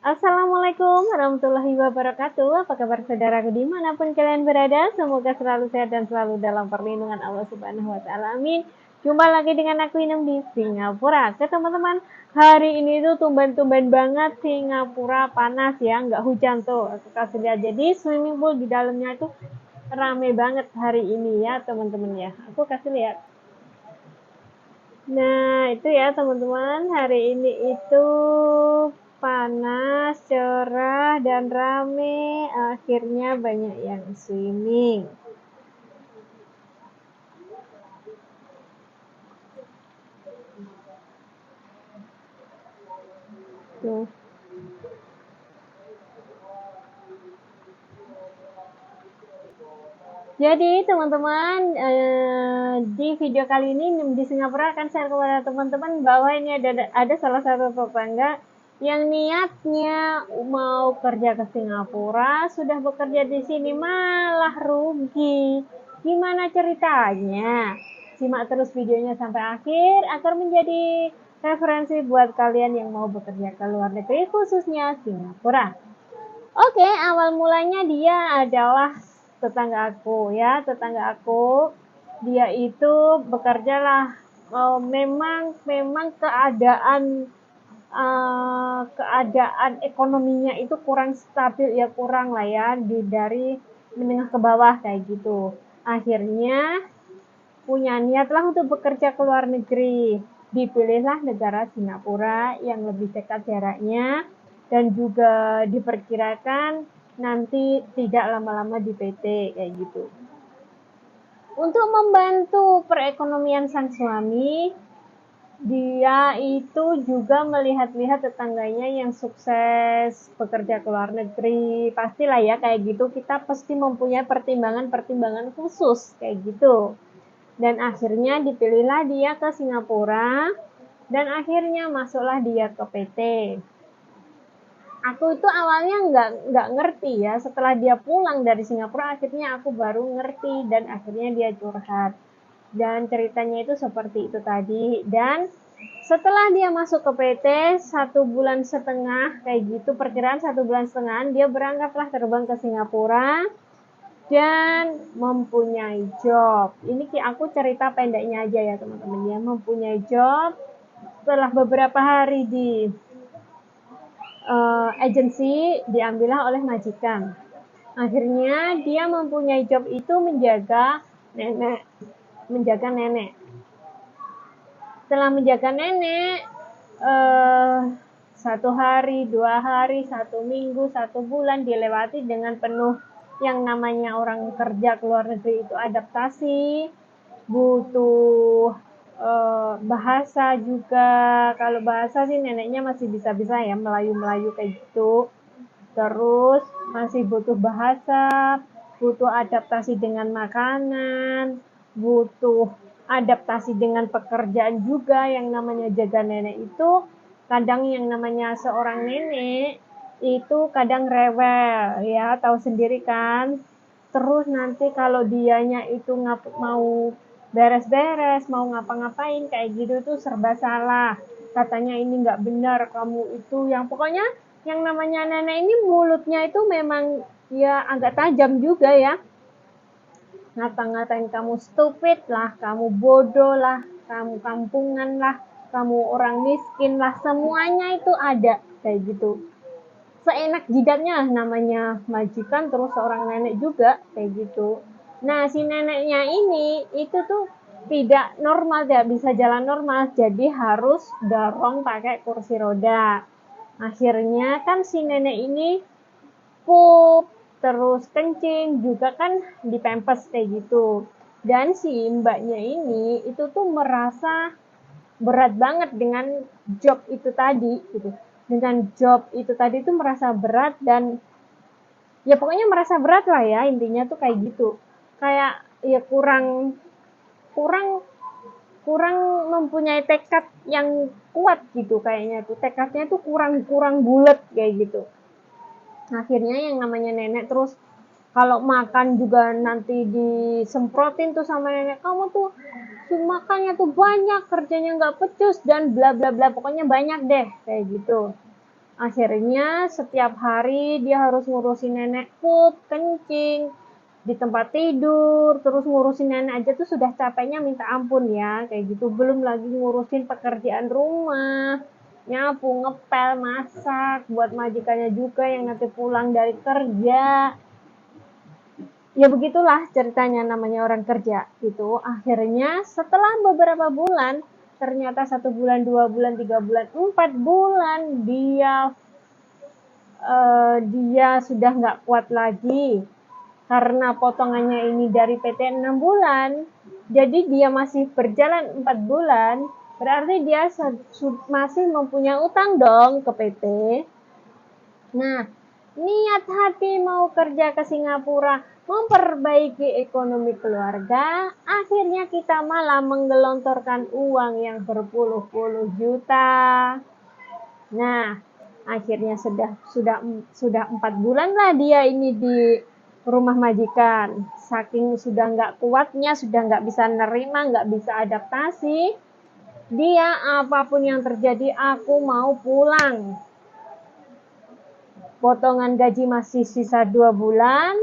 Assalamualaikum warahmatullahi wabarakatuh. Apa kabar saudaraku dimanapun kalian berada? Semoga selalu sehat dan selalu dalam perlindungan Allah Subhanahu Wa Taala. Amin. Jumpa lagi dengan aku Inem di Singapura. Oke teman-teman, hari ini tuh tumben-tumben banget Singapura panas ya, nggak hujan tuh. Aku kasih lihat. Jadi swimming pool di dalamnya itu rame banget hari ini ya teman-teman ya. Aku kasih lihat. Nah, itu ya teman-teman, hari ini itu panas, cerah, dan rame. Akhirnya banyak yang swimming. Tuh. Jadi teman-teman, di video kali ini di Singapura akan share kepada teman-teman bahwa ini ada salah satu tetangga yang niatnya mau kerja ke Singapura, sudah bekerja di sini malah rugi. Gimana ceritanya? Simak terus videonya sampai akhir agar menjadi referensi buat kalian yang mau bekerja ke luar negeri, khususnya Singapura. Oke, awal mulanya dia adalah tetangga aku ya, tetangga aku. Dia itu bekerja lah. Memang keadaan ekonominya itu kurang stabil ya, kurang lah ya, dari menengah ke bawah kayak gitu. Akhirnya punya niatlah untuk bekerja ke luar negeri. Dipilihlah negara Singapura yang lebih dekat jaraknya dan juga diperkirakan nanti tidak lama-lama di PT kayak gitu. Untuk membantu perekonomian sang suami, dia itu juga melihat-lihat tetangganya yang sukses bekerja ke luar negeri. Pastilah ya kayak gitu, kita pasti mempunyai pertimbangan-pertimbangan khusus kayak gitu. Dan akhirnya dipilihlah dia ke Singapura dan akhirnya masuklah dia ke PT. Aku itu awalnya nggak ngerti ya, setelah dia pulang dari Singapura akhirnya aku baru ngerti dan akhirnya dia curhat. Dan ceritanya itu seperti itu tadi. Dan setelah dia masuk ke PT 1,5 bulan kayak gitu, perkiraan 1,5 bulan dia berangkatlah terbang ke Singapura dan mempunyai job. Ini aku cerita pendeknya aja ya teman-teman ya, mempunyai job setelah beberapa hari di agensi diambillah oleh majikan. Akhirnya dia mempunyai job itu menjaga nenek. Setelah menjaga nenek, 1 hari, 2 hari, 1 minggu, 1 bulan dilewati dengan penuh. Yang namanya orang kerja ke luar negeri itu adaptasi, butuh bahasa juga. Kalau bahasa sih neneknya masih bisa-bisa ya, Melayu-Melayu kayak gitu. Terus masih butuh bahasa, butuh adaptasi dengan makanan, butuh adaptasi dengan pekerjaan juga. Yang namanya jaga nenek itu kadang yang namanya seorang nenek itu kadang rewel ya, tahu sendiri kan. Terus nanti kalau dianya itu mau beres-beres, mau ngapa-ngapain kayak gitu tuh serba salah. Katanya ini nggak benar, kamu itu yang pokoknya yang namanya nenek ini mulutnya itu memang ya agak tajam juga ya. Ngata-ngatain kamu stupid lah, kamu bodoh lah, kamu kampungan lah, kamu orang miskin lah, semuanya itu ada kayak gitu. Seenak jidatnya namanya majikan terus seorang nenek juga kayak gitu. Nah si neneknya ini itu tuh tidak normal, tidak bisa jalan normal, jadi harus dorong pakai kursi roda. Akhirnya kan si nenek ini pup terus kencing juga kan di pempes kayak gitu. Dan si mbaknya ini itu tuh merasa berat banget dengan job itu tadi gitu. Dengan job itu tadi tuh merasa berat dan ya pokoknya merasa berat lah ya, intinya tuh kayak gitu. Kayak ya kurang kurang kurang mempunyai tekad yang kuat gitu kayaknya tuh. Tekadnya tuh kurang bulat kayak gitu. Akhirnya yang namanya nenek terus kalau makan juga nanti disemprotin tuh sama nenek, kamu tuh makannya tuh banyak, kerjanya nggak pecus dan bla bla bla, pokoknya banyak deh kayak gitu. Akhirnya setiap hari dia harus ngurusin nenek pup, kencing, di tempat tidur, terus ngurusin nenek aja tuh sudah capeknya minta ampun ya, kayak gitu. Belum lagi ngurusin pekerjaan rumah, nyapu, ngepel, masak, buat majikannya juga yang nanti pulang dari kerja. Ya begitulah ceritanya namanya orang kerja gitu. Akhirnya setelah beberapa bulan, ternyata 1 bulan, 2 bulan, 3 bulan, 4 bulan dia sudah nggak kuat lagi karena potongannya ini dari PT 6 bulan. Jadi dia masih berjalan 4 bulan, berarti dia masih mempunyai utang dong ke PT. Nah, niat hati mau kerja ke Singapura, memperbaiki ekonomi keluarga, akhirnya kita malah menggelontorkan uang yang berpuluh-puluh juta. Nah, akhirnya sudah 4 bulan lah dia ini di rumah majikan. Saking sudah nggak kuatnya, sudah nggak bisa nerima, nggak bisa adaptasi, dia apapun yang terjadi, aku mau pulang. Potongan gaji masih sisa 2 bulan,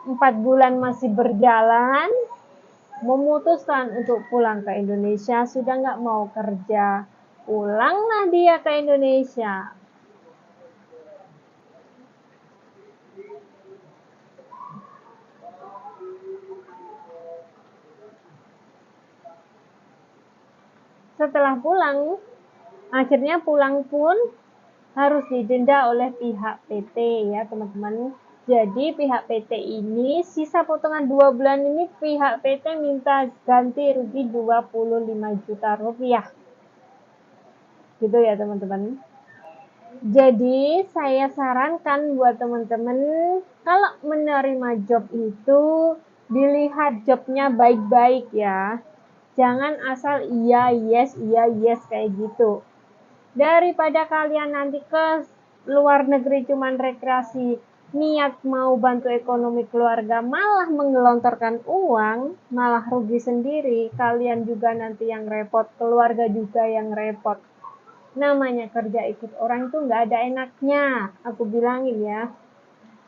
4 bulan masih berjalan, memutuskan untuk pulang ke Indonesia, sudah nggak mau kerja. Pulanglah dia ke Indonesia. Setelah pulang, akhirnya pulang pun harus didenda oleh pihak PT ya teman-teman. Jadi pihak PT ini sisa potongan 2 bulan ini pihak PT minta ganti rugi 25 juta rupiah. Gitu ya teman-teman. Jadi saya sarankan buat teman-teman kalau menerima job itu dilihat jobnya baik-baik ya. Jangan asal iya yes kayak gitu. Daripada kalian nanti ke luar negeri cuman rekreasi, niat mau bantu ekonomi keluarga malah menggelontorkan uang, malah rugi sendiri, kalian juga nanti yang repot, keluarga juga yang repot. Namanya kerja ikut orang itu nggak ada enaknya, aku bilangin ya.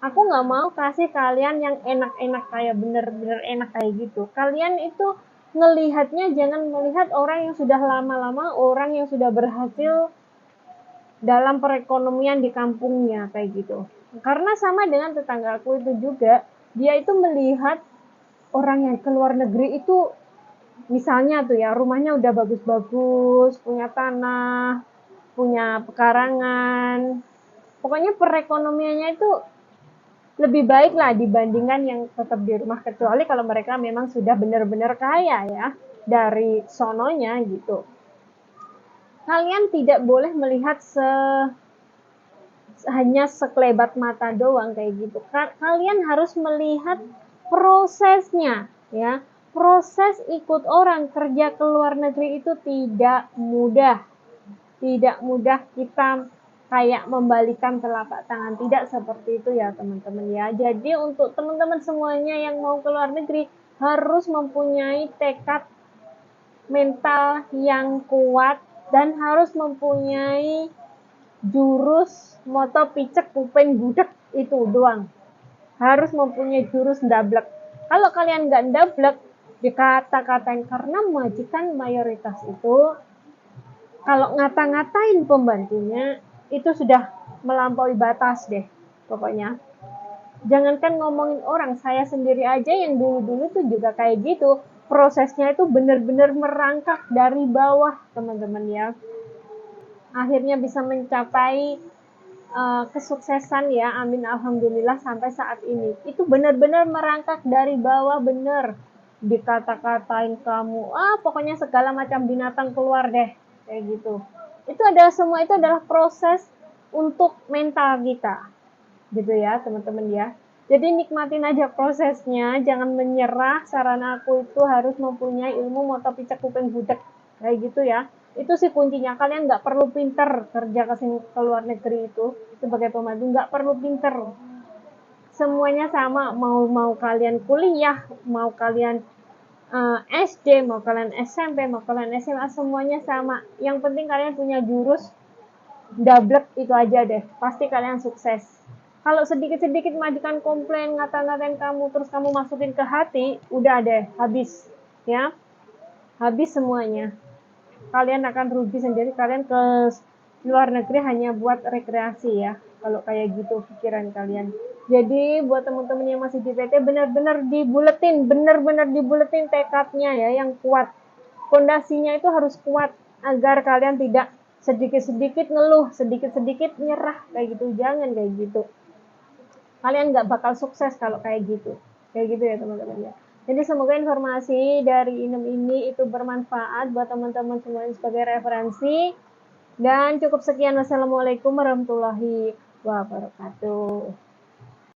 Aku nggak mau kasih kalian yang enak-enak kayak bener-bener enak kayak gitu. Kalian itu ngelihatnya jangan melihat orang yang sudah lama-lama, orang yang sudah berhasil dalam perekonomian di kampungnya kayak gitu. Karena sama dengan tetanggaku itu juga, dia itu melihat orang yang ke luar negeri itu misalnya tuh ya rumahnya udah bagus-bagus, punya tanah, punya pekarangan. Pokoknya perekonomiannya itu lebih baik lah dibandingkan yang tetap di rumah, kecuali kalau mereka memang sudah benar-benar kaya ya dari sononya gitu. Kalian tidak boleh melihat hanya sekelebat mata doang kayak gitu. Kalian harus melihat prosesnya ya. Proses ikut orang kerja ke luar negeri itu tidak mudah. Tidak mudah kita kayak membalikan telapak tangan, tidak seperti itu ya teman-teman ya. Jadi untuk teman-teman semuanya yang mau ke luar negeri harus mempunyai tekad mental yang kuat dan harus mempunyai jurus moto picek kuping budek itu doang. Harus mempunyai jurus ndablek. Kalau kalian nggak ndablek, dikata-katain karena majikan mayoritas itu kalau ngata-ngatain pembantunya itu sudah melampaui batas deh pokoknya. Jangankan ngomongin orang, saya sendiri aja yang dulu-dulu tuh juga kayak gitu. Prosesnya itu benar-benar merangkak dari bawah teman-teman ya. Akhirnya bisa mencapai kesuksesan ya, amin alhamdulillah sampai saat ini. Itu benar-benar merangkak dari bawah bener. Dikata-katain kamu, pokoknya segala macam binatang keluar deh kayak gitu. Itu adalah semua itu adalah proses untuk mental kita gitu ya teman-teman ya. Jadi nikmatin aja prosesnya, jangan menyerah. Saran aku itu harus mempunyai ilmu moto picek kuping budek kayak gitu ya. Itu sih kuncinya. Kalian nggak perlu pinter kerja ke luar negeri itu sebagai pembantu, nggak perlu pinter. Semuanya sama, mau kalian kuliah, mau kalian SD, mau kalian SMP, mau kalian SMA, semuanya sama. Yang penting kalian punya jurus dablek itu aja deh, pasti kalian sukses. Kalau sedikit-sedikit majikan komplain, ngata-ngatain kamu, terus kamu masukin ke hati, udah deh, habis. Ya, habis semuanya. Kalian akan rugi sendiri, kalian ke luar negeri hanya buat rekreasi ya, kalau kayak gitu pikiran kalian. Jadi buat teman-teman yang masih di PT, benar-benar dibuletin tekadnya ya, yang kuat. Pondasinya itu harus kuat agar kalian tidak sedikit-sedikit ngeluh, sedikit-sedikit nyerah kayak gitu. Jangan kayak gitu. Kalian nggak bakal sukses kalau kayak gitu. Kayak gitu ya teman-teman ya. Jadi semoga informasi dari Inem ini itu bermanfaat buat teman-teman semuanya sebagai referensi. Dan cukup sekian. Wassalamualaikum warahmatullahi wabarakatuh.